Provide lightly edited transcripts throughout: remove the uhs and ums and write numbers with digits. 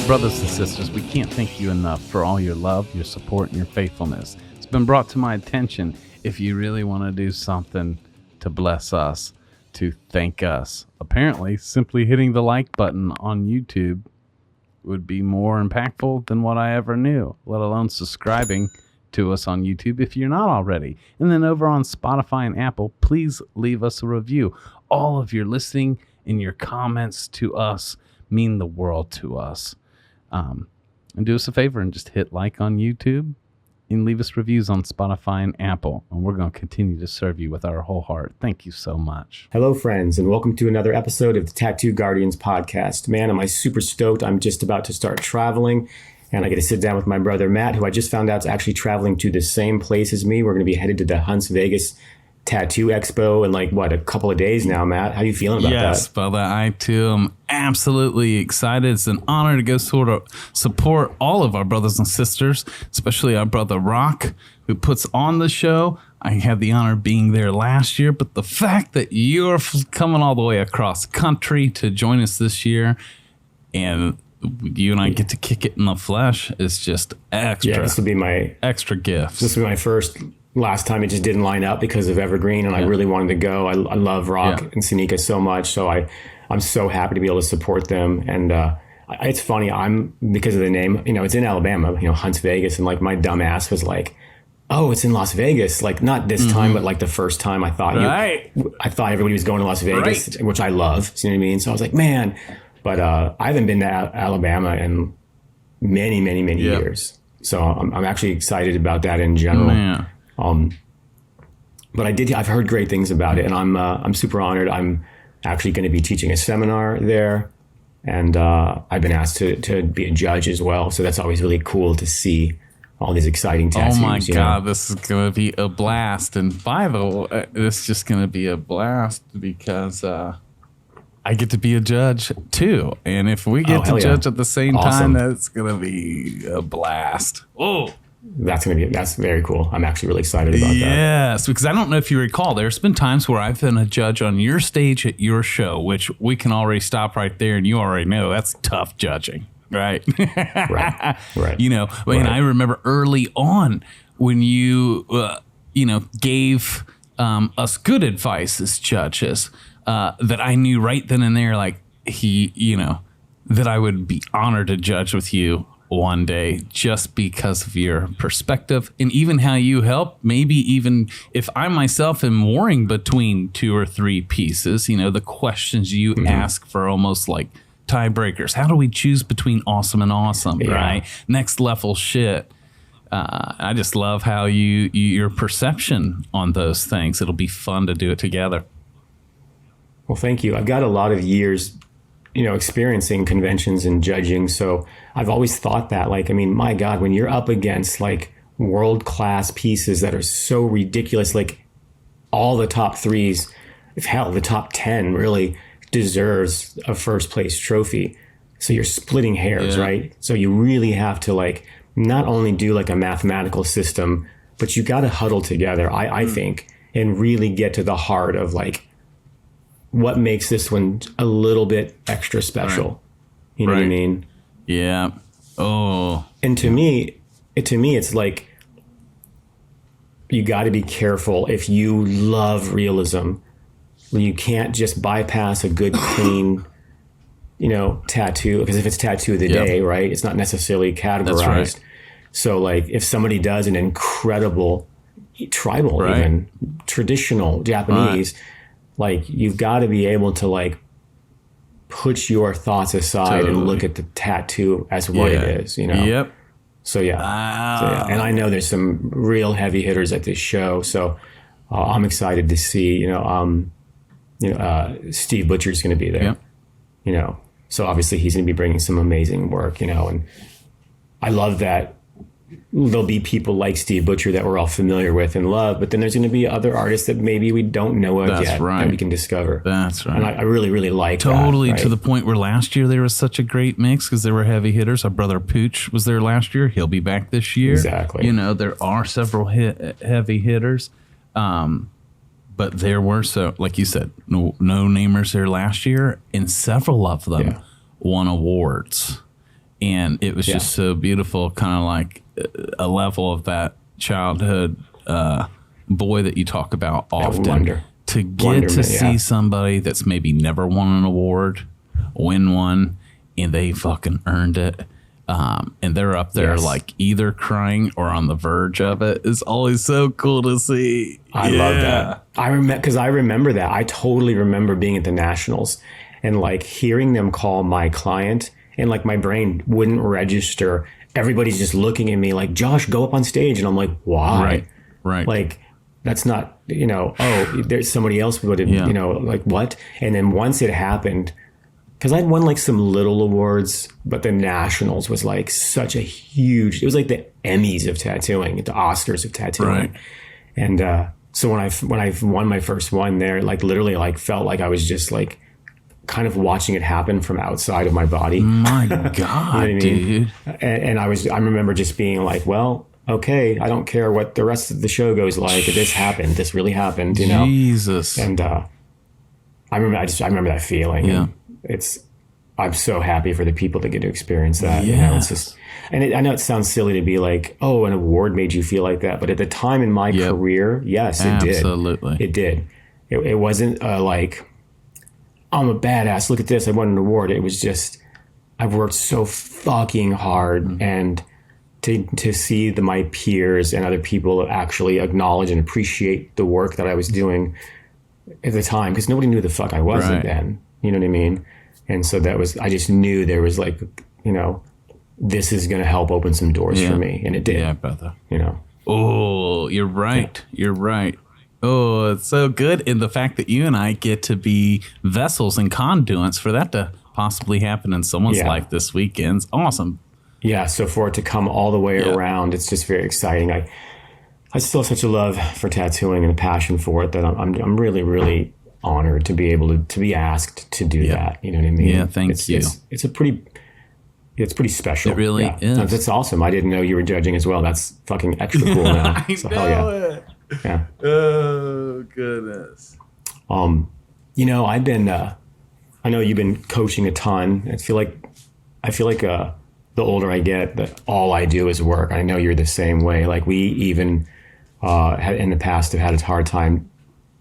Brothers and sisters, we can't thank you enough for all your love, your support, and your faithfulness. It's been brought to my attention, if you really want to do something to bless us, to thank us, apparently simply hitting the like button on YouTube would be more impactful than what I ever knew, let alone subscribing to us on YouTube if you're not already. And then over on Spotify and Apple, please leave us a review. All of your listening and your comments to us mean the world to us. And do us a favor and just hit like on YouTube and leave us reviews on Spotify and Apple. And we're going to continue to serve you with our whole heart. Thank you so much. Hello, friends, and welcome to another episode of the Tattoo Guardians podcast. Man, am I super stoked. I'm just about to start traveling, and I get to sit down with my brother, Matt, who I just found out is actually traveling to the same place as me. We're going to be headed to the Hunts Vegas Tattoo Expo in a couple of days now, Matt. How are you feeling about that? Yes, brother, I too am absolutely excited. It's an honor to go sort of support all of our brothers and sisters, especially our brother Rock, who puts on the show. I had the honor of being there last year, but the fact that you're coming all the way across country to join us this year, and you and I get to kick it in the flesh, is just extra. Yeah, this will be my extra gifts. This will be my first. Last time it just didn't line up because of Evergreen, and I really wanted to go. I love Rock and Seneca so much, so I'm so happy to be able to support them. And it's funny, because of the name, it's in Alabama, Hunts Vegas, and my dumb ass was like, oh, it's in Las Vegas. Not this time, but the first time I thought I thought everybody was going to Las Vegas, which I love. You know what I mean? So I was like, man, but I haven't been to Alabama in many, many, many years. So I'm actually excited about that in general. Man. But I've heard great things about it, and I'm super honored. I'm actually going to be teaching a seminar there, and I've been asked to be a judge as well. So that's always really cool to see all these exciting tattoos. Oh my God, this is going to be a blast. And by the way, this is just going to be a blast because I get to be a judge too. And if we get to judge at the same time, that's going to be a blast. Oh, that's very cool. I'm actually really excited about that. Yes, because I don't know if you recall, there's been times where I've been a judge on your stage at your show, which we can already stop right there, and you already know that's tough judging, right? Right. And I remember early on when you gave us good advice as judges, that I knew right then and there, that I would be honored to judge with you one day, just because of your perspective and even how you help. Maybe even if I myself am warring between two or three pieces, the questions you ask for almost like tiebreakers. How do we choose between awesome and awesome, right? Next level shit. I just love how your perception on those things. It'll be fun to do it together. Well, thank you. I've got a lot of years experiencing conventions and judging. So I've always thought that, my God, when you're up against world-class pieces that are so ridiculous, all the top threes, if hell, the top 10 really deserves a first place trophy. So you're splitting hairs, right? So you really have to not only do a mathematical system, but you got to huddle together, I think, and really get to the heart of what makes this one a little bit extra special. Right. You know what I mean? Yeah. Oh. And to me, it's you got to be careful if you love realism. You can't just bypass a good, clean, tattoo, because if it's tattoo of the day, right, it's not necessarily categorized. That's right. So if somebody does an incredible tribal, even traditional Japanese, you've got to be able to put your thoughts aside and look at the tattoo as what it is, Yep. So yeah. And I know there's some real heavy hitters at this show, so I'm excited to see, Steve Butcher's going to be there, so obviously he's going to be bringing some amazing work, and I love that there'll be people like Steve Butcher that we're all familiar with and love, but then there's going to be other artists that maybe we don't know of yet that we can discover. That's right. And I really, really like totally that, to the point where last year there was such a great mix because there were heavy hitters. Our brother Pooch was there last year. He'll be back this year. Exactly. There are several heavy hitters, but there were, so like you said, no namers there last year, and several of them won awards. And it was just so beautiful, kind of like a level of that childhood boy that you talk about often. To get to see somebody that's maybe never won an award win one, and they fucking earned it. And they're up there like either crying or on the verge of it is always so cool to see. I love that. I remember that. I totally remember being at the Nationals and like hearing them call my client, and like my brain wouldn't register. Everybody's just looking at me like, Josh, go up on stage. And I'm like, why? Right. Like, that's not, there's somebody else would have, like what? And then once it happened, because I'd won like some little awards, but the Nationals was like such a huge, it was like the Emmys of tattooing, the Oscars of tattooing. Right. And so when I won my first one there, like literally like felt like I was just like kind of watching it happen from outside of my body. My God, dude. And I remember just being like, well, okay, I don't care what the rest of the show goes like. This happened. This really happened, Jesus. And I remember that feeling. Yeah. I'm so happy for the people that get to experience that. Yeah. It's just, and I know it sounds silly to be like, oh, an award made you feel like that. But at the time in my career, yes, it did. Absolutely. It did. It wasn't like, I'm a badass. Look at this. I won an award. It was just, I've worked so fucking hard, and to see my peers and other people actually acknowledge and appreciate the work that I was doing at the time, because nobody knew the fuck I wasn't then. You know what I mean? And so I just knew there was like, this is going to help open some doors for me. And it did. Yeah, brother. Oh, you're right. Yeah. You're right. Oh, it's so good. And the fact that you and I get to be vessels and conduits for that to possibly happen in someone's life this weekend's awesome. Yeah. So for it to come all the way around, it's just very exciting. I still have such a love for tattooing and a passion for it that I'm really, really honored to be able to be asked to do that. You know what I mean? Yeah. Thank you. It's pretty special. It really is. That's awesome. I didn't know you were judging as well. That's fucking extra cool now. I know it. Yeah. Oh goodness. I've been. I know you've been coaching a ton. I feel like the older I get, that all I do is work. I know you're the same way. Like we even had in the past have had a hard time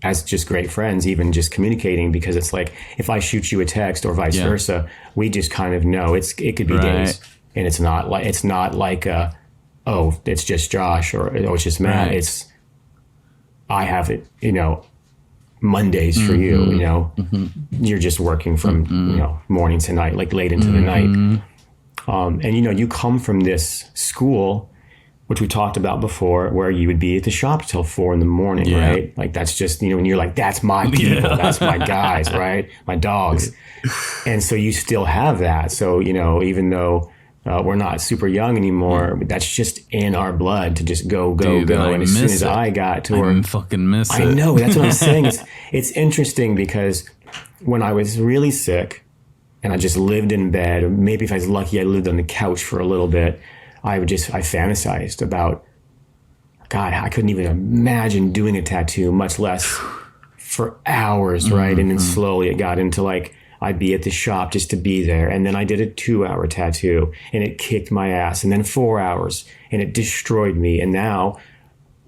as just great friends, even just communicating, because it's like if I shoot you a text or vice versa, we just kind of know it could be days, and it's not like it's just Josh or it's just Matt. It's I have it, Mondays for you, you're just working from, morning to night, like late into the night. And, you come from this school, which we talked about before, where you would be at the shop till 4 a.m, right? Like that's just, and you're like, that's my people, that's my guys, right? My dogs. And so you still have that. So, even though we're not super young anymore, that's just in our blood to just go. And as soon as I got to where I fucking miss it. I know, that's what I'm saying. It's interesting because when I was really sick and I just lived in bed, or maybe if I was lucky, I lived on the couch for a little bit, I fantasized about, God, I couldn't even imagine doing a tattoo, much less for hours, right? And then slowly it got into like, I'd be at the shop just to be there. And then I did a 2-hour tattoo and it kicked my ass, and then 4 hours and it destroyed me. And now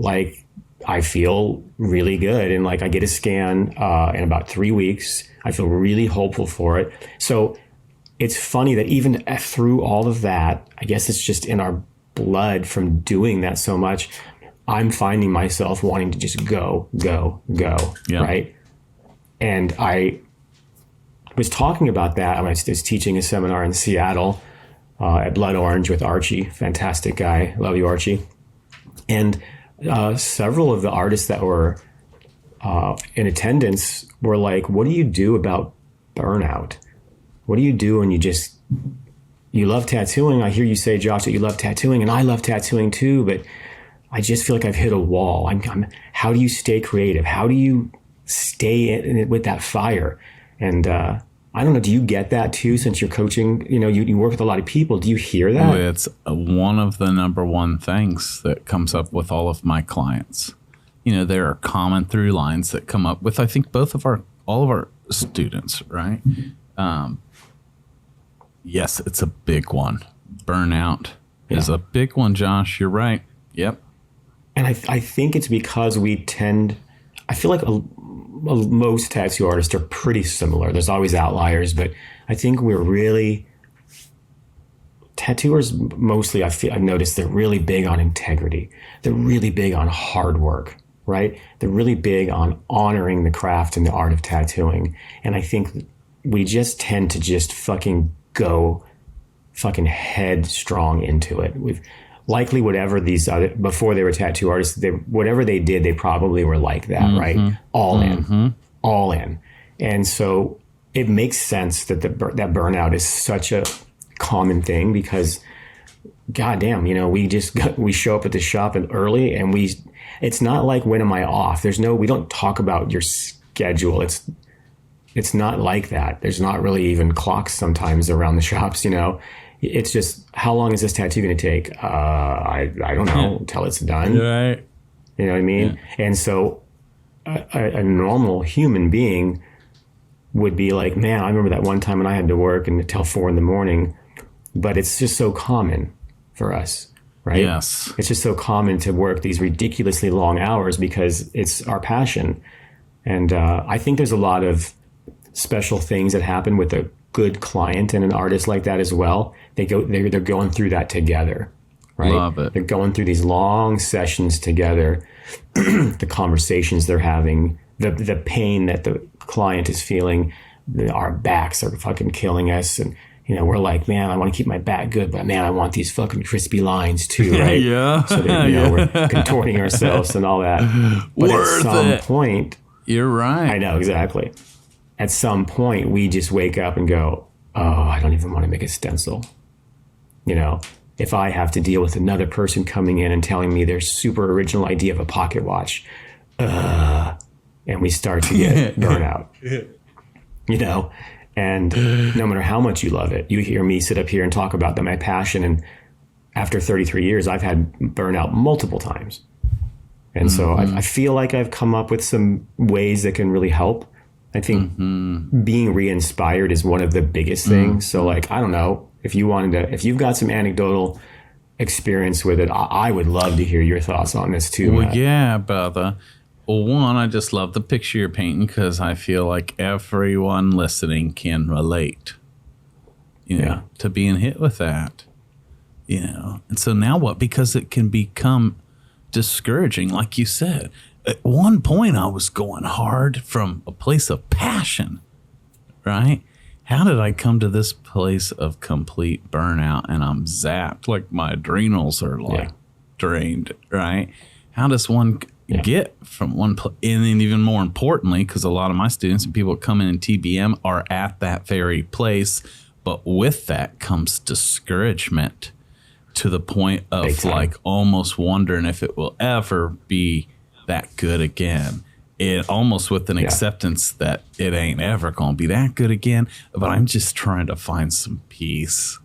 like I feel really good. And like I get a scan in about 3 weeks. I feel really hopeful for it. So it's funny that even through all of that, I guess it's just in our blood from doing that so much, I'm finding myself wanting to just go, right? And I was talking about that. I was teaching a seminar in Seattle at Blood Orange with Archie, fantastic guy. Love you, Archie. And several of the artists that were in attendance were like, what do you do about burnout? What do you do when you love tattooing? I hear you say, Josh, that you love tattooing, and I love tattooing too, but I just feel like I've hit a wall. How do you stay creative? How do you stay in it with that fire? And I don't know, do you get that too, since you're coaching, you work with a lot of people? Do you hear that? It's one of the number one things that comes up with all of my clients. There are common through lines that come up with, I think, all of our students, right? Yes, it's a big one. Burnout is a big one, Josh. You're right. Yep. And I think it's because I feel like most tattoo artists are pretty similar. There's always outliers, but I think tattooers mostly, I've noticed they're really big on integrity. They're really big on hard work, right? They're really big on honoring the craft and the art of tattooing. And I think we just tend to just fucking go fucking headstrong into it. We've likely whatever these other, before they were tattoo artists, whatever they did, they probably were like that, right? All in. And so it makes sense that that burnout is such a common thing because goddamn, we show up at the shop early and it's not like, when am I off? We don't talk about your schedule. It's not like that. There's not really even clocks sometimes around the shops, It's just, how long is this tattoo going to take? I don't know, until it's done. Right. You know what I mean? Yeah. And so a normal human being would be like, man, I remember that one time when I had to work until 4 a.m, but it's just so common for us, right? Yes. It's just so common to work these ridiculously long hours because it's our passion. And I think there's a lot of special things that happen with a good client and an artist like that as well. They're going through that together, right? Love it. They're going through these long sessions together, the conversations they're having, the pain that the client is feeling. Our backs are fucking killing us, and we're like, man, I want to keep my back good, but man, I want these fucking crispy lines too, right? Yeah. So that, we're contorting ourselves and all that. But at some point, you're right. I know, exactly. At some point, we just wake up and go, oh, I don't even want to make a stencil. If I have to deal with another person coming in and telling me their super original idea of a pocket watch, and we start to get burnout, and no matter how much you love it, you hear me sit up here and talk about my passion. And after 33 years, I've had burnout multiple times. And so I feel like I've come up with some ways that can really help. I think being re-inspired is one of the biggest things. So like, I don't know, if you've got some anecdotal experience with it, I would love to hear your thoughts on this too. Well, Matt. yeah, brother. Well, one, I just love the picture you're painting because I feel like everyone listening can relate, to being hit with that, And so now what? Because it can become discouraging, like you said. At one point, I was going hard from a place of passion, right? How did I come to this place of complete burnout and I'm zapped? Like my adrenals are drained, right? How does one get from one place? And then even more importantly, because a lot of my students and people that come in TBM are at that very place, but with that comes discouragement to the point of like almost wondering if it will ever be that good again. It almost with an acceptance that it ain't ever gonna be that good again. But I'm just trying to find some peace,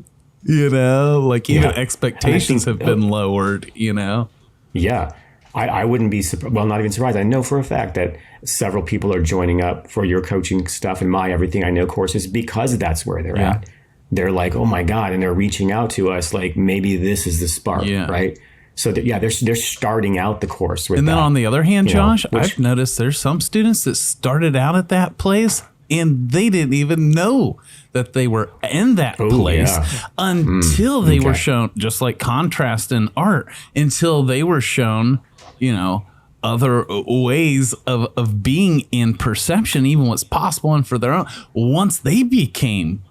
like even expectations have been lowered, Yeah, I wouldn't be not even surprised. I know for a fact that several people are joining up for your coaching stuff and my Everything I Know courses because that's where they're at. They're like, oh my God, and they're reaching out to us like maybe this is the spark, right? So they're starting out the course with that. And then on the other hand, Josh, I've noticed there's some students that started out at that place and they didn't even know that they were in that place until they were shown, just like contrast in art, until they were shown, other ways of being in perception, even what's possible and for their own. Once they became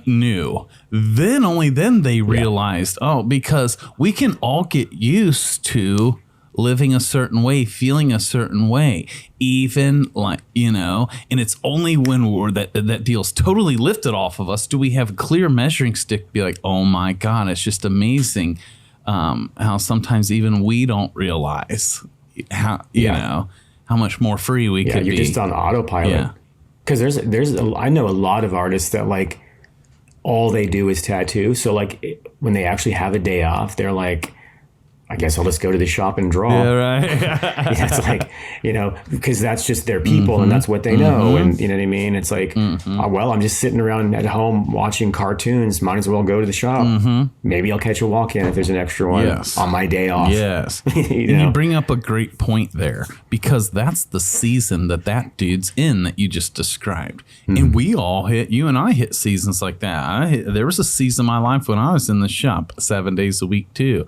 new, then only then they realized, because we can all get used to living a certain way, feeling a certain way, even like, and it's only when that deal's totally lifted off of us do we have a clear measuring stick to be like, oh my God, it's just amazing how sometimes even we don't realize how, how much more free we could be. You're just on autopilot. Because I know a lot of artists that like, all they do is tattoo. So like when they actually have a day off, they're like, I guess I'll just go to the shop and draw. Yeah, right. Yeah, it's like, because that's just their people and that's what they know. And you know what I mean? It's like, well, I'm just sitting around at home watching cartoons. Might as well go to the shop. Maybe I'll catch a walk-in if there's an extra one on my day off. Yes. You bring up a great point there, because that's the season that dude's in that you just described. And we all you and I hit seasons like that. There was a season of my life when I was in the shop 7 days a week too.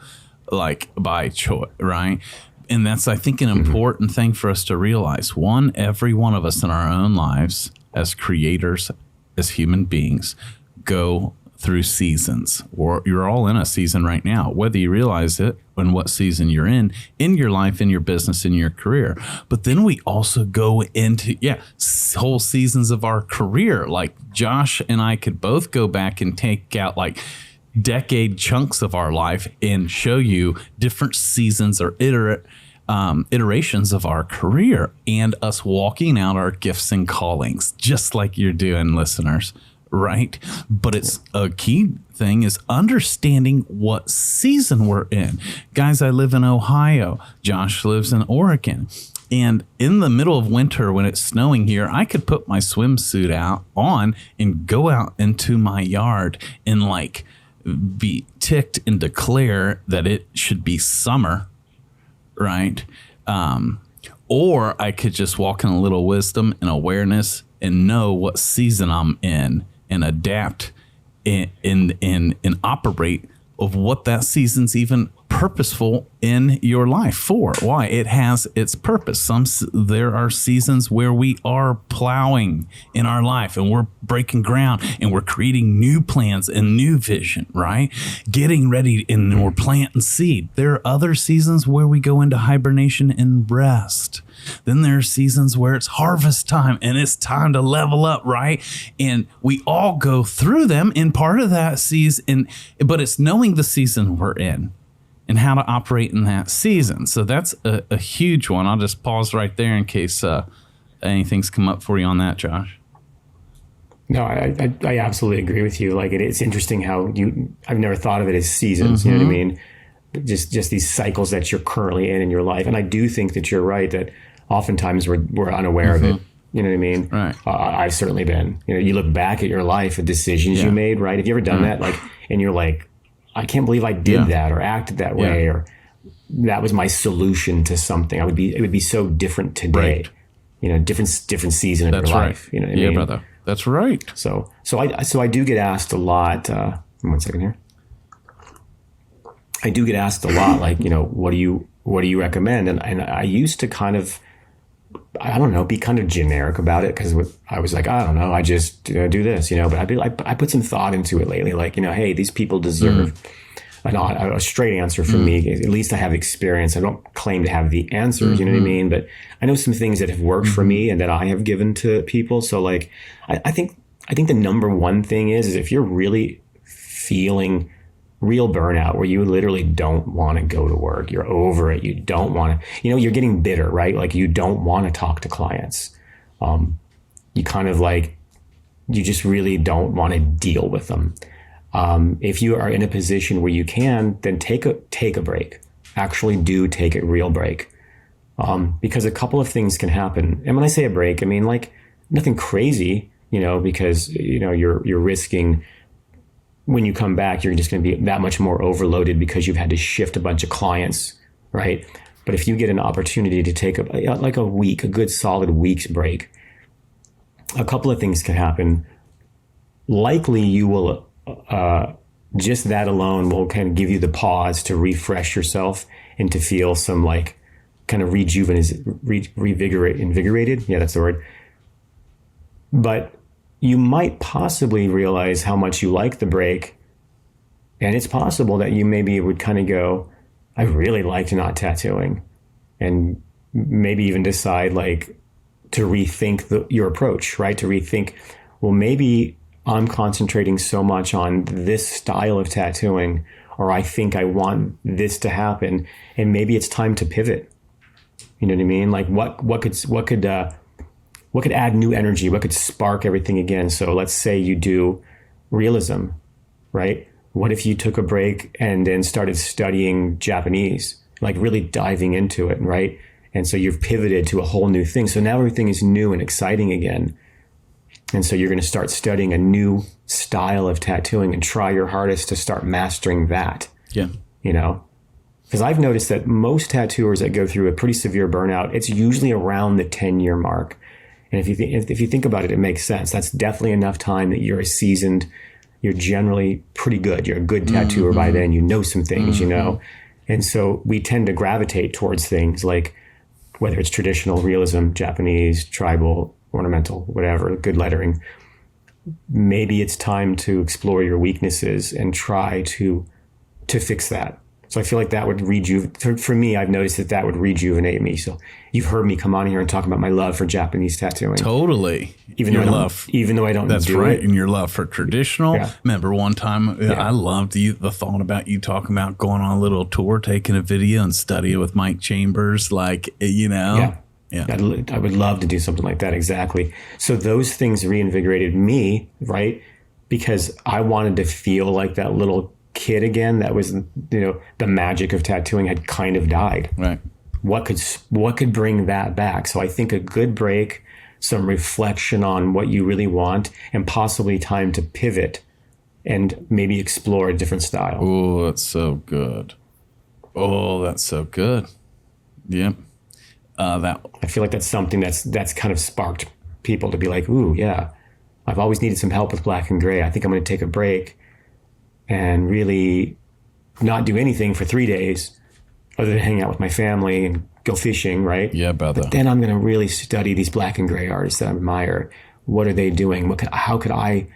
Like by choice, right? And that's, I think, an important thing for us to realize. Every one of us in our own lives as creators, as human beings, go through seasons, or you're all in a season right now, whether you realize it and what season you're in your life, in your business, in your career. But then we also go into, whole seasons of our career. Like Josh and I could both go back and take out like decade chunks of our life and show you different seasons or iterations of our career, and us walking out our gifts and callings, just like you're doing, listeners, right? But it's a key thing is understanding what season we're in. Guys, I live in Ohio. Josh lives in Oregon. And in the middle of winter, when it's snowing here, I could put my swimsuit on and go out into my yard and like be ticked and declare that it should be summer, right? Or I could just walk in a little wisdom and awareness and know what season I'm in and adapt and operate of what that season's even purposeful in your life for. Why? It has its purpose. There are seasons where we are plowing in our life and we're breaking ground and we're creating new plans and new vision, right? Getting ready and we're planting seed. There are other seasons where we go into hibernation and rest. Then there are seasons where it's harvest time and it's time to level up, right? And we all go through them in part of that season, but it's knowing the season we're in and how to operate in that season. So that's a huge one. I'll just pause right there in case anything's come up for you on that, Josh. No, I absolutely agree with you. Like it's interesting how I've never thought of it as seasons. You know what I mean? Just these cycles that you're currently in your life. And I do think that you're right that oftentimes we're unaware of it. You know what I mean? Right. I've certainly been. You look back at your life, at decisions you made, right? Have you ever done that? Like, and you're like, I can't believe I did that or acted that way, or that was my solution to something. It would be so different today. Right. Different season of your life. You know what I mean? Yeah, brother. That's right. So I do get asked a lot. 1 second here. I do get asked a lot, like, what do you recommend? And I used to kind of, I don't know, be kind of generic about it, because I was like, I don't know, I just do this, but I put some thought into it lately, like, hey, these people deserve a straight answer from me. At least I have experience. I don't claim to have the answers, you know what I mean? But I know some things that have worked for me and that I have given to people. So like, I think the number one thing is if you're really feeling real burnout, where you literally don't want to go to work, you're over it, you don't want to, you're getting bitter, right? Like you don't want to talk to clients. You kind of like, you just really don't want to deal with them. If you are in a position where you can, then take a break. Actually do take a real break. Because a couple of things can happen. And when I say a break, I mean like nothing crazy, because, you're risking, when you come back, you're just going to be that much more overloaded because you've had to shift a bunch of clients, right? But if you get an opportunity to take a good solid week's break, a couple of things can happen. Likely you will, just that alone will kind of give you the pause to refresh yourself and to feel some like kind of invigorated. Yeah, that's the word. But you might possibly realize how much you like the break. And it's possible that you maybe would kind of go, I really liked not tattooing. And maybe even decide like to rethink your approach, right? To rethink, well, maybe I'm concentrating so much on this style of tattooing, or I think I want this to happen. And maybe it's time to pivot. You know what I mean? Like what could add new energy? What could spark everything again? So let's say you do realism, right? What if you took a break and then started studying Japanese, like really diving into it, right? And so you've pivoted to a whole new thing. So now everything is new and exciting again. And so you're going to start studying a new style of tattooing and try your hardest to start mastering that. Yeah. You know, because I've noticed that most tattooers that go through a pretty severe burnout, it's usually around the 10-year mark. And if you think about it, it makes sense. That's definitely enough time that you're a seasoned, you're generally pretty good. You're a good tattooer by then. You know some things, you know. And so we tend to gravitate towards things like, whether it's traditional, realism, Japanese, tribal, ornamental, whatever, good lettering. Maybe it's time to explore your weaknesses and try to fix that. So I feel like that would for me, I've noticed that would rejuvenate me. So you've heard me come on here and talk about my love for Japanese tattooing. Totally. Even though I don't That's do right. it. And your love for traditional. Yeah. Remember one time I loved the thought about you talking about going on a little tour, taking a video and studying with Mike Chambers, like, you know. Yeah. I would love to do something like that. Exactly. So those things reinvigorated me, right? Because I wanted to feel like that little kid again. That was, the magic of tattooing had kind of died. Right. What could bring that back? So I think a good break, some reflection on what you really want, and possibly time to pivot and maybe explore a different style. Oh, that's so good. Oh, that's so good. Yep. I feel like that's something that's kind of sparked people to be like, ooh, yeah, I've always needed some help with black and gray. I think I'm going to take a break and really not do anything for 3 days other than hang out with my family and go fishing, right? Yeah, brother. But then I'm going to really study these black and gray artists that I admire. What are they doing? How could I,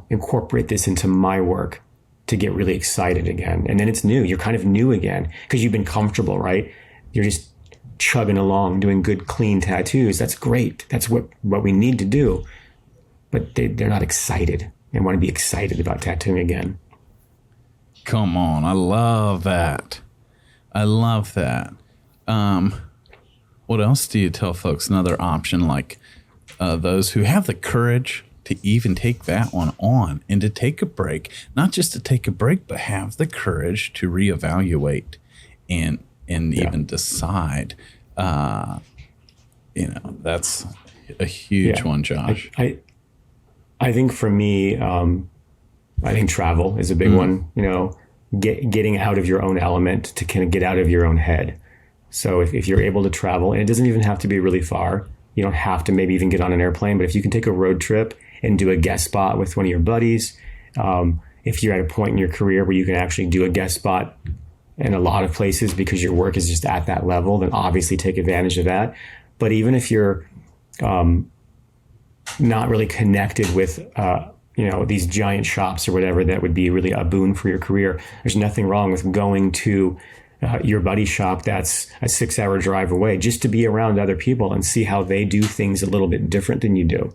incorporate this into my work to get really excited again? And then it's new. You're kind of new again because you've been comfortable, right? You're just chugging along, doing good, clean tattoos. That's great. That's what we need to do. But they're not excited and want to be excited about tattooing again. Come on. I love that. What else do you tell folks? Another option, like those who have the courage to even take that one on and to take a break, not just to take a break, but have the courage to reevaluate and even decide. That's a huge one, Josh. I think for me, I think travel is a big one. Getting out of your own element to kind of get out of your own head. So if you're able to travel, and it doesn't even have to be really far, you don't have to maybe even get on an airplane, but if you can take a road trip and do a guest spot with one of your buddies, if you're at a point in your career where you can actually do a guest spot in a lot of places because your work is just at that level, then obviously take advantage of that. But even if you're not really connected with these giant shops or whatever, that would be really a boon for your career. There's nothing wrong with going to your buddy's shop that's a 6-hour drive away just to be around other people and see how they do things a little bit different than you do.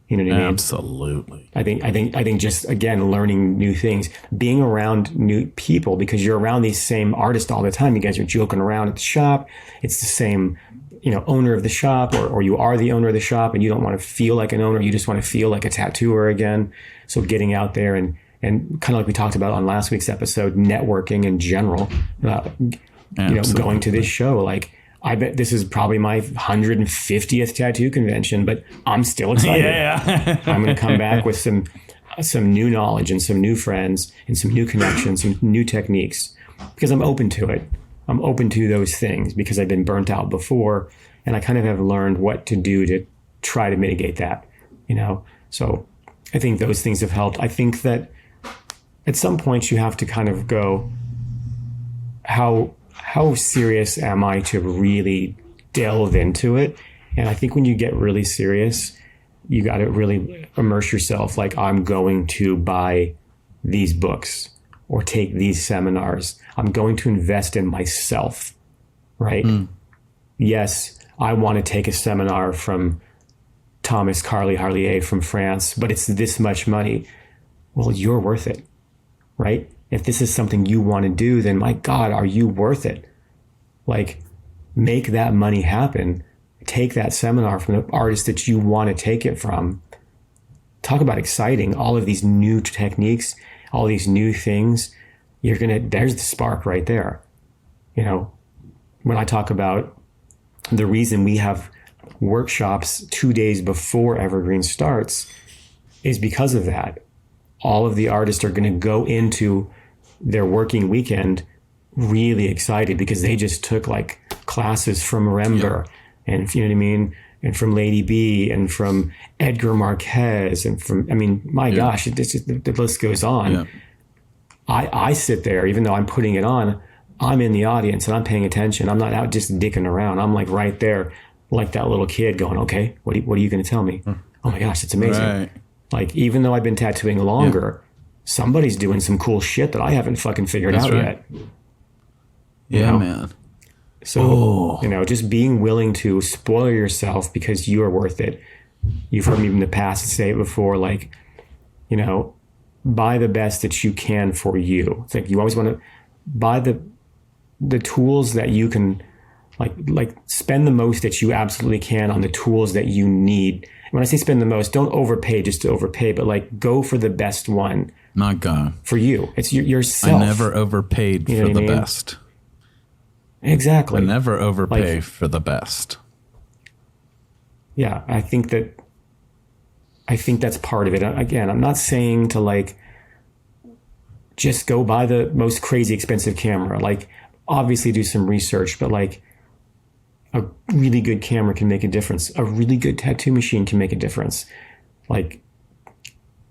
You know what I mean? Absolutely. I think just, again, learning new things, being around new people, because you're around these same artists all the time. You guys are joking around at the shop. It's the same, owner of the shop, or you are the owner of the shop and you don't want to feel like an owner. You just want to feel like a tattooer again. So getting out there and kind of like we talked about on last week's episode, networking in general, going to this show, like, I bet this is probably my 150th tattoo convention, but I'm still excited. Yeah. I'm going to come back with some new knowledge and some new friends and some new connections, some new techniques, because I'm open to it. I'm open to those things because I've been burnt out before, and I kind of have learned what to do to try to mitigate that, So I think those things have helped. I think that at some point you have to kind of go, how serious am I to really delve into it? And I think when you get really serious, you got to really immerse yourself. Like, I'm going to buy these books or take these seminars. I'm going to invest in myself, right? Yes, I want to take a seminar from Thomas Carly Harlier from France, but it's this much money. Well, you're worth it, right? If this is something you want to do, then my God, are you worth it? Like, make that money happen. Take that seminar from the artist that you want to take it from. Talk about exciting, all of these new techniques, all these new things, there's the spark right there. You know, when I talk about the reason we have workshops 2 days before Evergreen starts is because of that. All of the artists are going to go into their working weekend really excited because they just took like classes from Rember and, you know what I mean? And from Lady B and from Edgar Marquez and from, I mean, my gosh, the list goes on. Yeah. I sit there, even though I'm putting it on, I'm in the audience and I'm paying attention. I'm not out just dicking around. I'm like right there, like that little kid going, okay, what are you going to tell me? Oh my gosh, it's amazing. Right. Like, even though I've been tattooing longer, somebody's doing some cool shit that I haven't fucking figured out yet. You know? Man. So, you know, just being willing to spoil yourself because you are worth it. You've heard me in the past say it before, like, you know, buy the best that you can for you. It's like you always want to buy the tools that you can, like spend the most that you absolutely can on the tools that you need. When I say spend the most, don't overpay just to overpay, but like go for the best one. Not God. For you. It's yourself. I never overpaid for the best. Exactly. I never overpay for the best. Yeah, I think that's part of it. Again, I'm not saying to like just go buy the most crazy expensive camera. Like, obviously do some research, but like a really good camera can make a difference. A really good tattoo machine can make a difference. Like,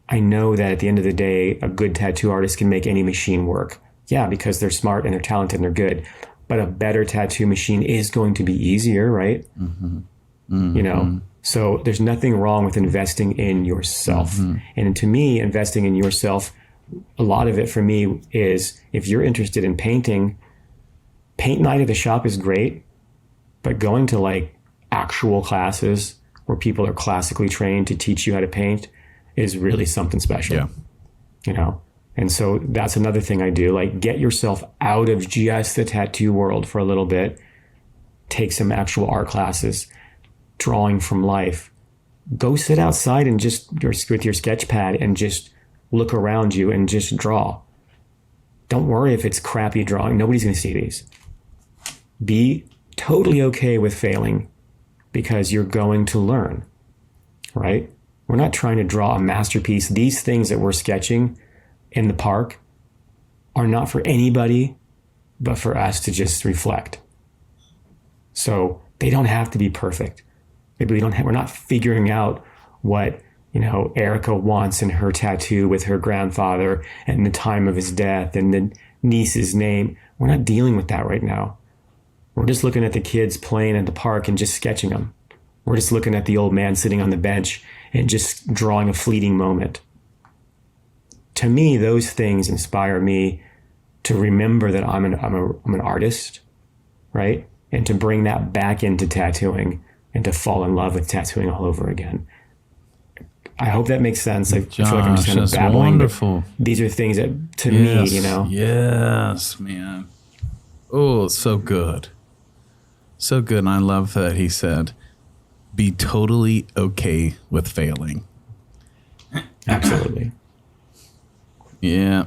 I know that at the end of the day, a good tattoo artist can make any machine work. Yeah, because they're smart and they're talented and they're good. But a better tattoo machine is going to be easier, right? Mm-hmm. Mm-hmm. You know, so there's nothing wrong with investing in yourself. Mm-hmm. And to me, investing in yourself, a lot of it for me is, if you're interested in painting, paint night at the shop is great, but going to like actual classes where people are classically trained to teach you how to paint is really something special. Yeah. You know? And so that's another thing I do, like get yourself out of just the tattoo world for a little bit, take some actual art classes, drawing from life, go sit outside and just with your sketch pad and just look around you and just draw. Don't worry if it's crappy drawing. Nobody's going to see these. Be totally okay with failing because you're going to learn, right? We're not trying to draw a masterpiece. These things that we're sketching in the park are not for anybody but for us to just reflect. So they don't have to be perfect. Maybe we're not figuring out what, you know, Erica wants in her tattoo with her grandfather and the time of his death and the niece's name. We're not dealing with that right now. We're just looking at the kids playing at the park and just sketching them. We're just looking at the old man sitting on the bench and just drawing a fleeting moment. To me, those things inspire me to remember that I'm an artist, right? And to bring that back into tattooing and to fall in love with tattooing all over again. I hope that makes sense. I feel like I'm just kind of babbling. Wonderful. These are things that, to me, you know. Yes, man. Oh, so good. So good. And I love that he said, be totally okay with failing. Absolutely. Yeah.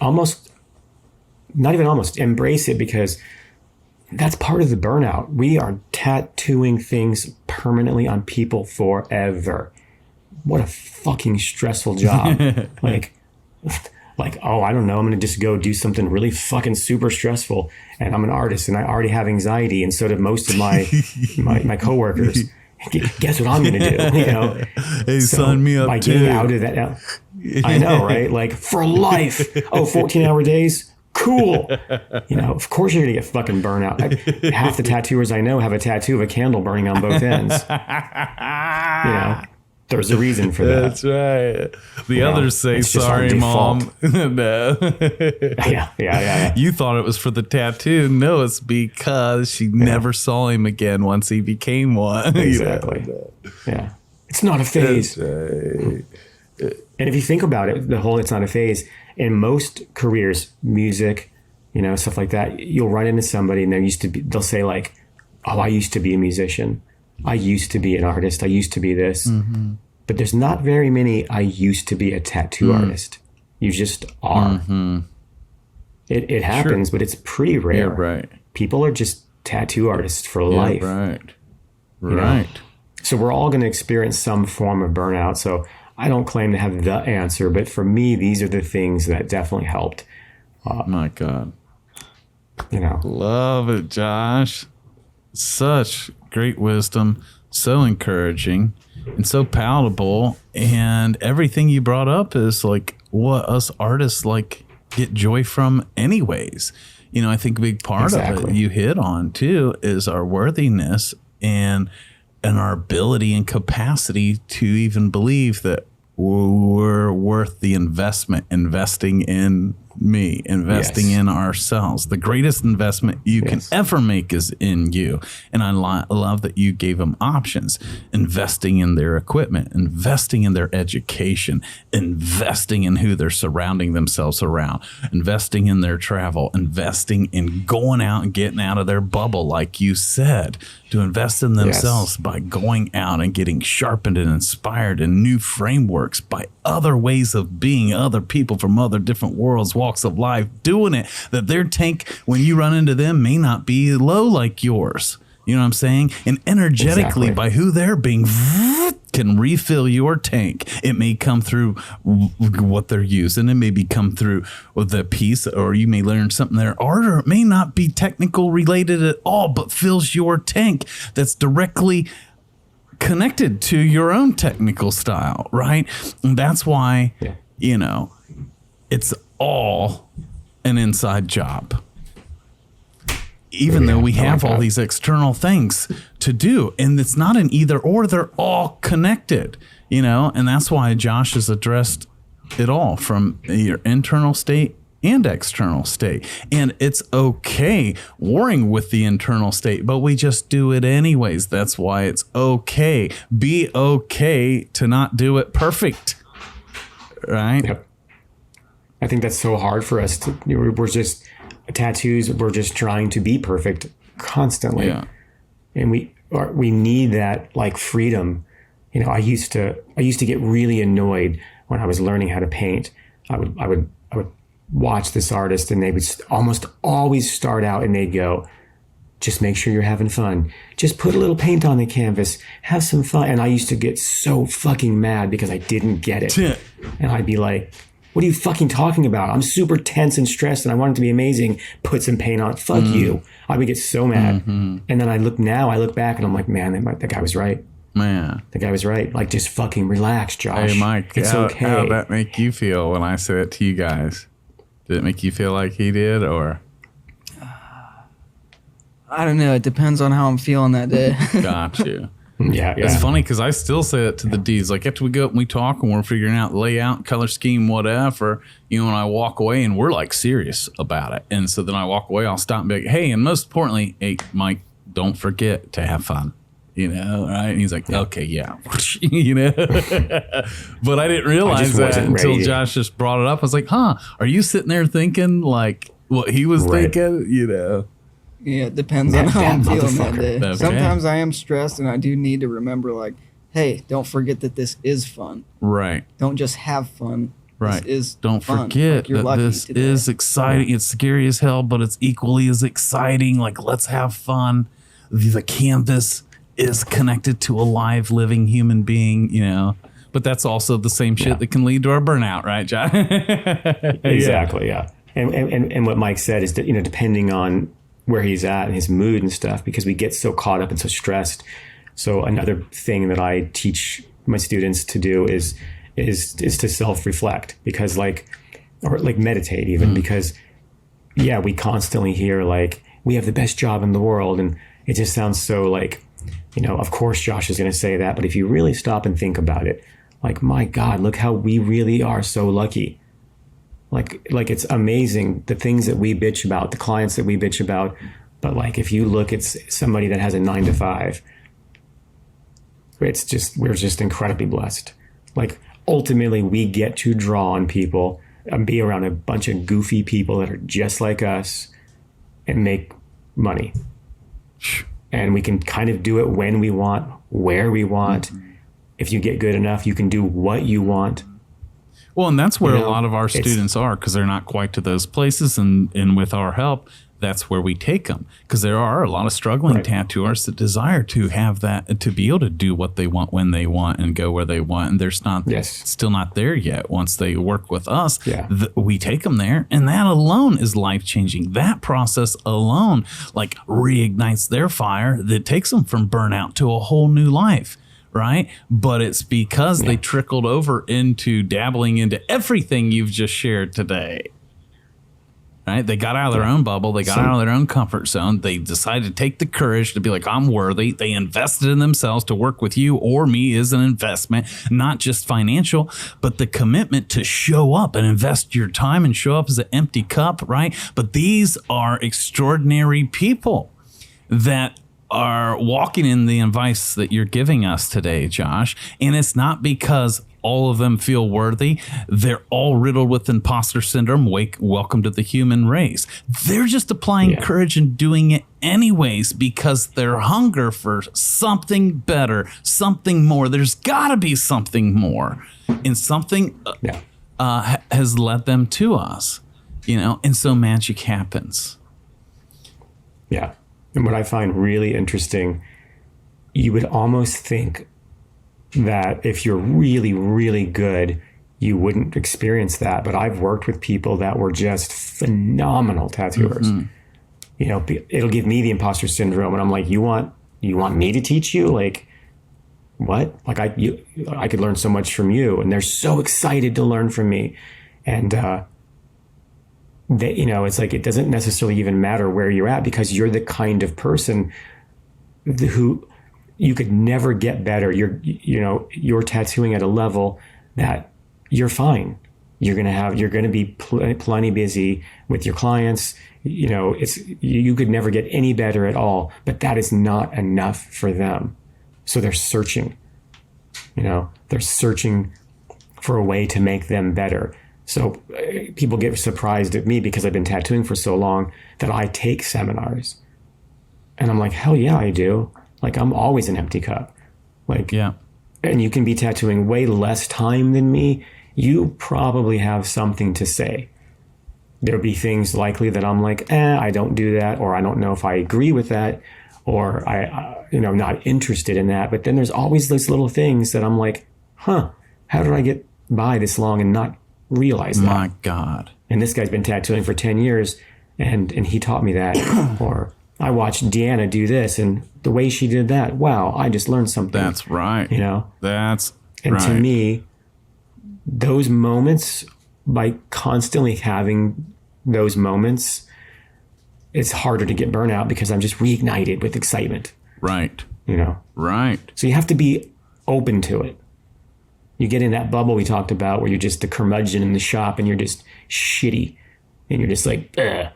Not even almost, embrace it, because that's part of the burnout. We are tattooing things permanently on people forever. What a fucking stressful job. like, oh, I don't know, I'm going to just go do something really fucking super stressful. And I'm an artist and I already have anxiety. And so do most of my coworkers. Guess what I'm going to do? You know, hey, so sign me up by too. Getting out of that. I know, right? Like, for life. Oh, 14-hour days? Cool. You know, of course you're going to get fucking burnout. Half the tattooers I know have a tattoo of a candle burning on both ends. You know, there's a reason for that. That's right. The others say, sorry, Mom. No. Yeah. You thought it was for the tattoo. No, it's because she never saw him again once he became one. Exactly. Yeah. It's not a phase. That's right. And if you think about it, it's not a phase. In most careers, music, you know, stuff like that, you'll run into somebody and they'll say like, oh, I used to be a musician. I used to be an artist. I used to be this. Mm-hmm. but there's not very many I used to be a tattoo artist. You just are. It happens, but it's pretty rare. Yeah, right. People are just tattoo artists for life. Right. You know? So we're all going to experience some form of burnout. So I don't claim to have the answer, but for me, these are the things that definitely helped. My God. You know, Love it, Josh. Such great wisdom, so encouraging and so palatable. And everything you brought up is like what us artists like get joy from anyways. You know, I think a big part of it you hit on too is our worthiness and our ability and capacity to even believe that we're worth the investment, investing in me, investing in ourselves. The greatest investment you can ever make is in you. And I love that you gave them options, investing in their equipment, investing in their education, investing in who they're surrounding themselves around, investing in their travel, investing in going out and getting out of their bubble, like you said, to invest in themselves by going out and getting sharpened and inspired in new frameworks by other ways of being, other people from other different worlds, walks of life, doing it, that their tank, when you run into them, may not be low like yours. You know what I'm saying? And energetically, by who they're being, can refill your tank. It may come through what they're using. It may come through the piece, or you may learn something there. Or it may not be technical related at all, but fills your tank that's directly connected to your own technical style, right? And that's why, you know, it's all an inside job. Even though we have all these external things to do, and it's not an either or, they're all connected, you know, and that's why Josh has addressed it all from your internal state and external state. And it's okay warring with the internal state, but we just do it anyways. That's why it's okay. Be okay to not do it perfect. Right? Yep. I think that's so hard for us to, we're just tattoos. We're just trying to be perfect constantly. Yeah. And we need that like freedom. You know, I used to get really annoyed when I was learning how to paint. I would watch this artist, and they would almost always start out and they'd go, just make sure you're having fun. Just put a little paint on the canvas. Have some fun. And I used to get so fucking mad because I didn't get it. And I'd be like, what are you fucking talking about? I'm super tense and stressed and I want it to be amazing. Put some paint on it. Fuck you. I would get so mad. And then I look back and I'm like, man, that guy was right. Man, the guy was right. Like, just fucking relax, Josh. Hey, Mike, it's okay. How'd that make you feel when I said it to you guys? Did it make you feel like he did, or? I don't know. It depends on how I'm feeling that day. Got you. Yeah. It's funny because I still say it to the D's. Like, after we go up and we talk and we're figuring out layout, color scheme, whatever, you know, and I walk away and we're like serious about it. And so then I walk away, I'll stop and be like, hey, and most importantly, hey, Mike, don't forget to have fun. You know, right? And he's like, okay, yeah. You know? But I didn't realize that until Josh just brought it up. I was like, huh, are you sitting there thinking like what he was thinking? You know? Yeah, it depends on how I'm feeling that day. Okay. Sometimes I am stressed and I do need to remember, like, hey, don't forget that this is fun. Right. Don't just have fun. Right. This is don't fun. forget like that this is exciting. It's scary as hell, but it's equally as exciting. Like, let's have fun. The canvas is connected to a live, living human being, you know. But that's also the same shit that can lead to our burnout, right, John? Exactly, yeah. And what Mike said is that, you know, depending on where he's at and his mood and stuff, because we get so caught up and so stressed. So another thing that I teach my students to do is to self-reflect, because or meditate even, because we constantly hear like, we have the best job in the world. And it just sounds so like, you know, of course Josh is going to say that, but if you really stop and think about it, like, my God, look how we really are so lucky. Like it's amazing the things that we bitch about, the clients that we bitch about. But like, if you look at somebody that has a 9-to-5, we're just incredibly blessed. Like, ultimately, we get to draw on people and be around a bunch of goofy people that are just like us and make money. And we can kind of do it when we want, where we want. if you get good enough, you can do what you want. Well, and that's where a lot of our students are, because they're not quite to those places. And with our help, that's where we take them, because there are a lot of struggling tattooers that desire to have that, to be able to do what they want when they want and go where they want. And there's not still not there yet. Once they work with us, we take them there, and that alone is life changing. That process alone like reignites their fire that takes them from burnout to a whole new life. Right. But it's because they trickled over into dabbling into everything you've just shared today. Right. They got out of their own bubble. They got out of their own comfort zone. They decided to take the courage to be like, I'm worthy. They invested in themselves to work with you or me is an investment, not just financial, but the commitment to show up and invest your time and show up as an empty cup. Right. But these are extraordinary people that are walking in the advice that you're giving us today, Josh. And it's not because all of them feel worthy. They're all riddled with imposter syndrome. Welcome to the human race. They're just applying courage and doing it anyways because their hunger for something better, something more. There's got to be something more. And something has led them to us, and so magic happens. Yeah. And what I find really interesting, you would almost think that if you're really, really good, you wouldn't experience that. But I've worked with people that were just phenomenal tattooers. It'll give me the imposter syndrome. And I'm like, you want me to teach you? Like, what? Like I could learn so much from you. And they're so excited to learn from me. And, it's like it doesn't necessarily even matter where you're at because you're the kind of person who you could never get better. You're tattooing at a level that you're fine. You're going to be plenty busy with your clients. You could never get any better at all, but that is not enough for them. So they're searching, they're searching for a way to make them better. So people get surprised at me because I've been tattooing for so long that I take seminars. And I'm like, hell yeah, I do. Like, I'm always an empty cup. And you can be tattooing way less time than me. You probably have something to say. There'll be things likely that I'm like, I don't do that, or I don't know if I agree with that, or I'm not interested in that. But then there's always those little things that I'm like, how did I get by this long and not realize that? My God. And this guy's been tattooing for 10 years and he taught me that. Or I watched Deanna do this and the way she did that. Wow, I just learned something. That's right. And to me, those moments, by constantly having those moments, it's harder to get burnout because I'm just reignited with excitement. Right. Right. So you have to be open to it. You get in that bubble we talked about where you're just the curmudgeon in the shop and you're just shitty and you're just like, ugh.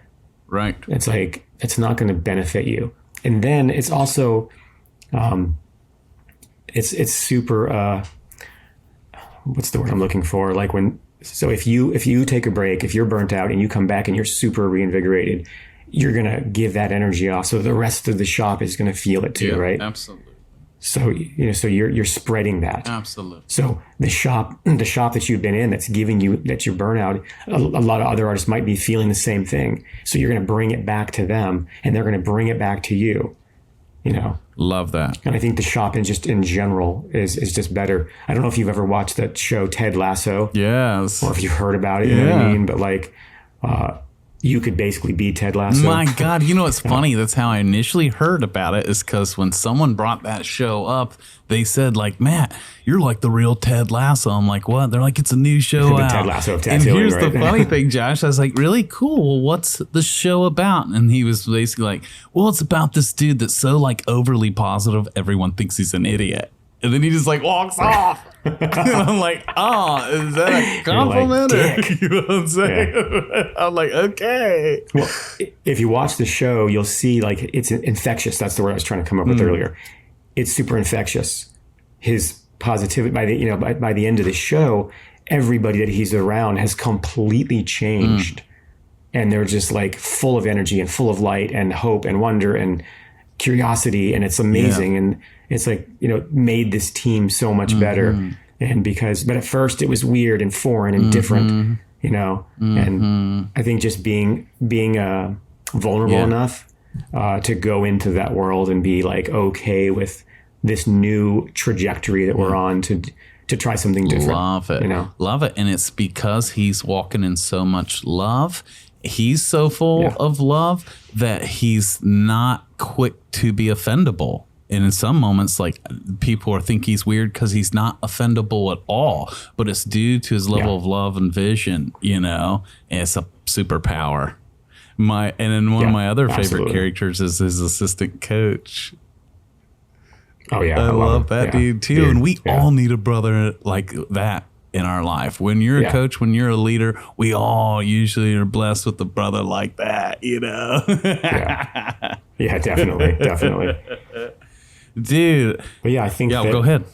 Right. It's like, it's not going to benefit you. And then it's also, it's super, what's the word I'm looking for? Like if you take a break, if you're burnt out and you come back and you're super reinvigorated, you're going to give that energy off. So the rest of the shop is going to feel it too, right? Absolutely. So, so you're spreading that. Absolutely. So the shop that you've been in that's giving you, that's your burnout, a lot of other artists might be feeling the same thing. So you're going to bring it back to them and they're going to bring it back to you, Love that. And I think the shop in general is just better. I don't know if you've ever watched that show, Ted Lasso. Yes. Or if you've heard about it, you know what I mean? But you could basically be Ted Lasso. My God, it's funny. That's how I initially heard about it, is because when someone brought that show up, they said, like, Matt, you're like the real Ted Lasso. I'm like, what? They're like, it's a new show out. Ted Lasso of tattooing, and here's right? the funny thing, Josh. I was like, really cool. Well, what's the show about? And he was basically like, well, it's about this dude that's so like overly positive, everyone thinks he's an idiot. And then he just like walks off. And I'm like, oh, is that a compliment? Like, You know what I'm saying? Yeah. I'm like, okay. Well, if you watch the show, you'll see like it's infectious. That's the word I was trying to come up with earlier. It's super infectious. His positivity by the end of the show, everybody that he's around has completely changed. And they're just like full of energy and full of light and hope and wonder. And curiosity, and it's amazing. And it's like, made this team so much better. And but at first it was weird and foreign and different, and I think just being vulnerable enough to go into that world and be like, okay with this new trajectory that we're on to try something different. Love it. Love it. And it's because he's walking in so much love. He's so full of love that he's not quick to be offendable. And in some moments, like, people think he's weird because he's not offendable at all, but it's due to his level of love and vision, and it's a superpower. And then one of my other favorite characters is his assistant coach. Oh yeah. I love that dude too. And we all need a brother like that in our life. When you're a coach, when you're a leader, we all usually are blessed with a brother like that, Yeah, definitely. Dude. But I think go ahead.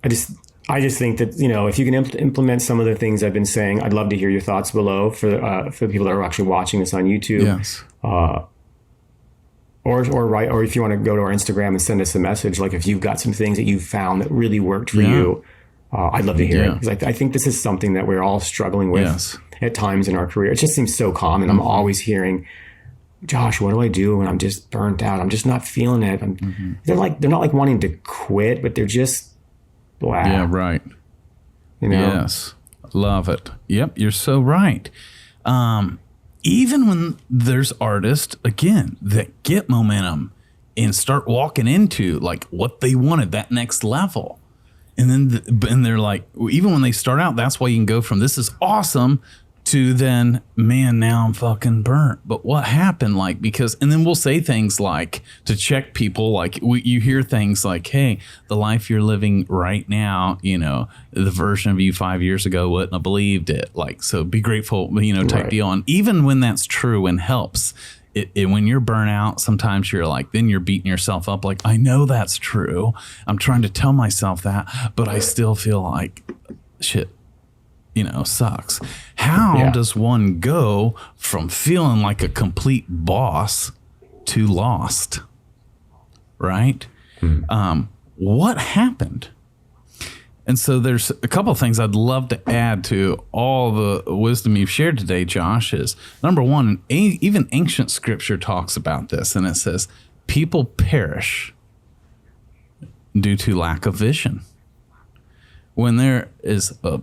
I just think that, if you can implement some of the things I've been saying, I'd love to hear your thoughts below for the people that are actually watching this on YouTube. Yes. Or if you want to go to our Instagram and send us a message, like if you've got some things that you've found that really worked for you, I'd love to hear it. Because I think this is something that we're all struggling with at times in our career. It just seems so common. I'm always hearing, Josh, what do I do when I'm just burnt out? I'm just not feeling it. They're not like wanting to quit, but they're just blah. Yeah, right. Yes. Love it. Yep, you're so right. Even when there's artists, again, that get momentum and start walking into like what they wanted, that next level. And then and they're like, even when they start out, that's why you can go from this is awesome to then, man, now I'm fucking burnt. But what happened? And then we'll say things like to check people, you hear things like, hey, the life you're living right now, the version of you 5 years ago wouldn't have believed it. So be grateful, type deal. And even when that's true and helps, when you're burnt out, sometimes you're then you're beating yourself up. I know that's true. I'm trying to tell myself that, but I still feel like shit. Sucks. How does one go from feeling like a complete boss to lost? Right? What happened? And so there's a couple of things I'd love to add to all the wisdom you've shared today, Josh, is number one, even ancient scripture talks about this, and it says, people perish due to lack of vision. When there is a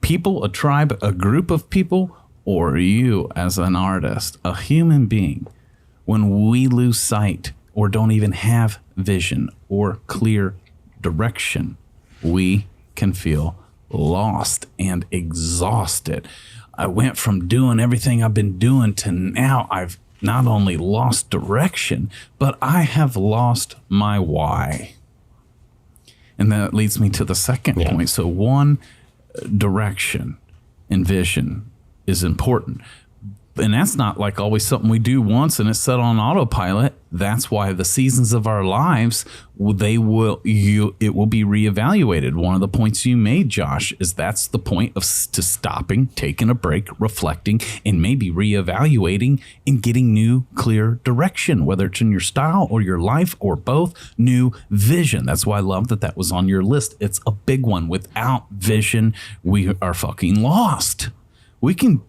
people, a tribe, a group of people, or you as an artist, a human being, when we lose sight or don't even have vision or clear direction, we can feel lost and exhausted. I went from doing everything I've been doing to now I've not only lost direction, but I have lost my why. And that leads me to the second point. So one, direction and vision is important. And that's not always something we do once and it's set on autopilot. That's why the seasons of our lives, it will be reevaluated. One of the points you made, Josh, is that's the point of stopping, taking a break, reflecting, and maybe reevaluating and getting new, clear direction, whether it's in your style or your life or both, new vision. That's why I love that was on your list. It's a big one. Without vision, we are fucking lost. We can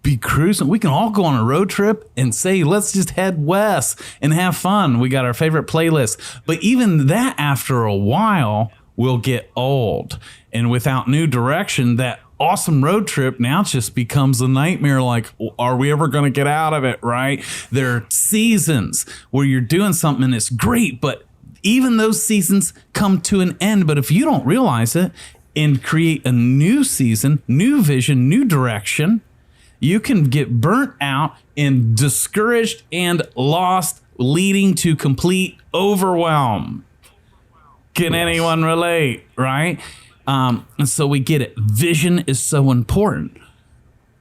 be cruising. We can all go on a road trip and say, let's just head west and have fun. We got our favorite playlist. But even that, after a while, will get old. And without new direction, that awesome road trip now just becomes a nightmare. Are we ever going to get out of it, right? There are seasons where you're doing something and it's great, but even those seasons come to an end. But if you don't realize it and create a new season, new vision, new direction, you can get burnt out and discouraged and lost, leading to complete overwhelm. Can anyone relate, right? And so we get it. Vision is so important.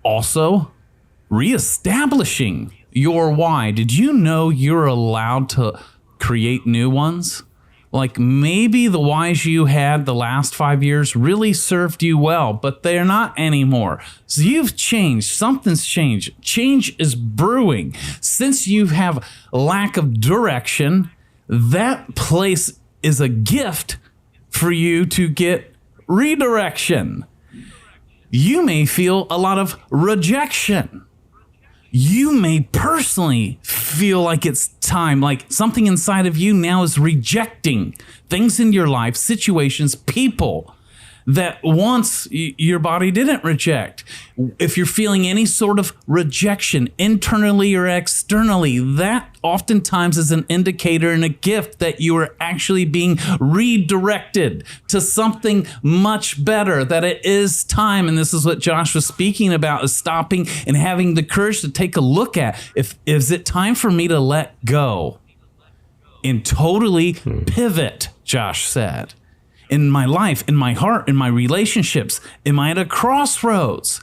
Also, reestablishing your why. Did you know you're allowed to create new ones? Maybe the whys you had the last 5 years really served you well, but they're not anymore. So you've changed. Something's changed. Change is brewing. Since you have lack of direction, that place is a gift for you to get redirection. You may feel a lot of rejection. You may personally feel like it's time, like something inside of you now is rejecting things in your life, situations, people that once your body didn't reject. If you're feeling any sort of rejection internally or externally, that oftentimes is an indicator and a gift that you are actually being redirected to something much better, that it is time. And this is what Josh was speaking about, is stopping and having the courage to take a look at, is it time for me to let go and totally pivot, Josh said. In my life, in my heart, in my relationships, am I at a crossroads?